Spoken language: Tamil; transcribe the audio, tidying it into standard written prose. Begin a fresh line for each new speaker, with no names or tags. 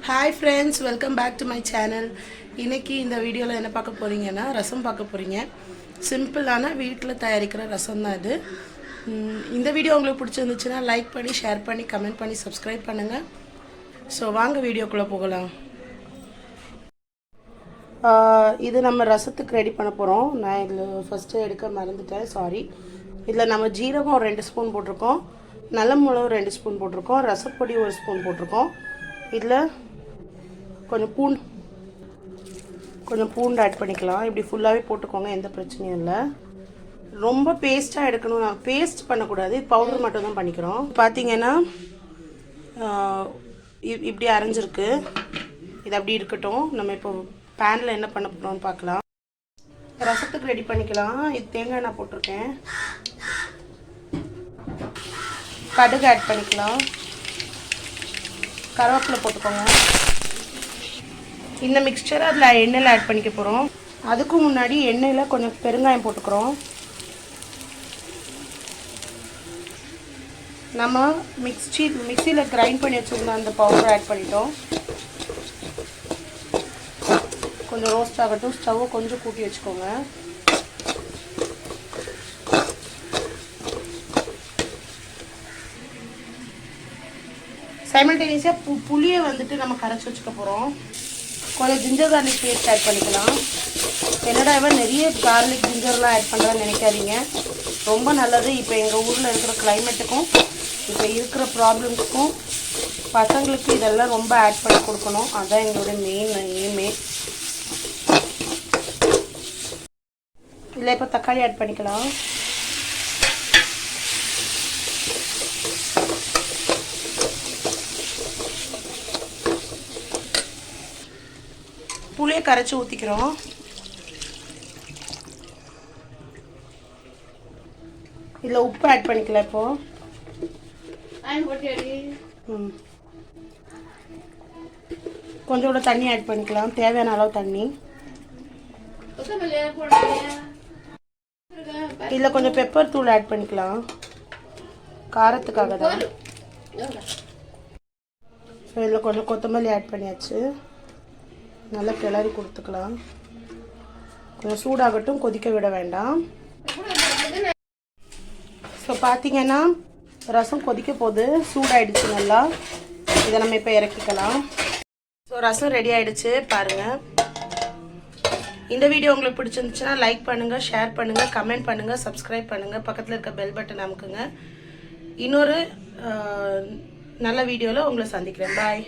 Hi friends, welcome back to my channel. இன்னைக்கு இந்த வீடியோல என்ன பார்க்க போறீங்கன்னா ரசம் பார்க்க போறீங்க. சிம்பிளான வீட்ல தயாரிக்கிற ரசம் தான் இது. இந்த வீடியோ உங்களுக்கு பிடிச்சிருந்துச்சுனா லைக் பண்ணி, ஷேர் பண்ணி, கமெண்ட் பண்ணி, Subscribe பண்ணுங்க. சோ வாங்க வீடியோக்குள்ள போகலாம். இது நம்ம ரசத்துக்கு ரெடி பண்ண போறோம். நான் இதுல ஃபர்ஸ்ட் எடுக்க மறந்துட்டேன், சாரி. இதுல நம்ம ஜீரகம் 2 ஸ்பூன் போட்டுருக்கோம். நல்ல மிளகு 2 ஸ்பூன் போட்டுருக்கோம். ரசப்பொடி 1 ஸ்பூன் போட்டுருக்கோம். இதுல கொஞ்சம் பூண்டு ஆட் பண்ணிக்கலாம். இப்படி ஃபுல்லாகவே போட்டுக்கோங்க, எந்த பிரச்சனையும் இல்லை. ரொம்ப பேஸ்ட்டாக எடுக்கணும், நான் பேஸ்ட் பண்ணக்கூடாது, பவுடர் மட்டும் தான் பண்ணிக்கிறோம். பார்த்தீங்கன்னா இப்படி அரைஞ்சிருக்கு. இது அப்படி இருக்கட்டும். நம்ம இப்போ பேனில் என்ன பண்ண போகிறோம்னு பார்க்கலாம். ரசத்துக்கு ரெடி பண்ணிக்கலாம். இது தேங்காய் எண்ணெய் போட்டிருக்கேன். கடுகு ஆட் பண்ணிக்கலாம். கருவேப்பிலை போட்டுக்கோங்க. இந்த மிக்சரை அதில் எண்ணெயில் ஆட் பண்ணிக்க போகிறோம். அதுக்கு முன்னாடி எண்ணெயில் கொஞ்சம் பெருங்காயம் போட்டுக்கிறோம். நம்ம மிக்சியில் கிரைண்ட் பண்ணி வச்சுருந்தோம், அந்த பவுடர் ஆட் பண்ணிட்டோம். கொஞ்சம் ரோஸ்ட் ஆகட்டும். ஸ்டவ்வை கொஞ்சம் கூட்டி வச்சுக்கோங்க. சைமல்டேனியஸாக புளியை வந்துட்டு நம்ம கரைச்சி வச்சுக்க போகிறோம். கொஞ்சம் ஜிஞ்சர் கார்லிக் பேஸ்ட் ஆட் பண்ணிக்கலாம். என்னடா இவன் நிறைய கார்லிக் ஜிஞ்சர்லாம் ஆட் பண்ணுறான்னு நினைக்காதீங்க, ரொம்ப நல்லது. இப்போ எங்கள் ஊரில் இருக்கிற கிளைமேட்டுக்கும் இப்போ இருக்கிற ப்ராப்ளம்ஸுக்கும் பசங்களுக்கு இதெல்லாம் ரொம்ப ஆட் பண்ணி கொடுக்கணும். அதுதான் எங்களோட மெயின் எய்மே. இல்லை இப்போ தக்காளி ஆட் பண்ணிக்கலாம். புளியை கரைச்சி ஊற்றிக்கிறோம். இதில் உப்பு ஆட் பண்ணிக்கலாம். இப்போ கொஞ்சோட தண்ணி ஆட் பண்ணிக்கலாம், தேவையான அளவு தண்ணி. இதில் கொஞ்சம் பெப்பர் தூள் ஆட் பண்ணிக்கலாம், காரத்துக்காக தான். ஸோ இதில் கொஞ்சம் கொத்தமல்லி ஆட் பண்ணியாச்சு. நல்லா கிளறி கொடுத்துக்கலாம். கொஞ்சம் சூடாகட்டும், கொதிக்க விட வேண்டாம். ஸோ பார்த்தீங்கன்னா ரசம் கொதிக்க போது சூடாயிடுச்சு நல்லா. இதை நம்ம இப்போ இறக்கிக்கலாம். ஸோ ரசம் ரெடி ஆகிடுச்சு பாருங்கள். இந்த வீடியோ உங்களுக்கு பிடிச்சிருந்துச்சுன்னா லைக் பண்ணுங்கள், ஷேர் பண்ணுங்கள், கமெண்ட் பண்ணுங்கள், Subscribe பண்ணுங்கள், பக்கத்தில் இருக்க பெல் பட்டன் அமுக்குங்க. இன்னொரு நல்ல வீடியோவில் உங்களை சந்திக்கிறேன். பாய்.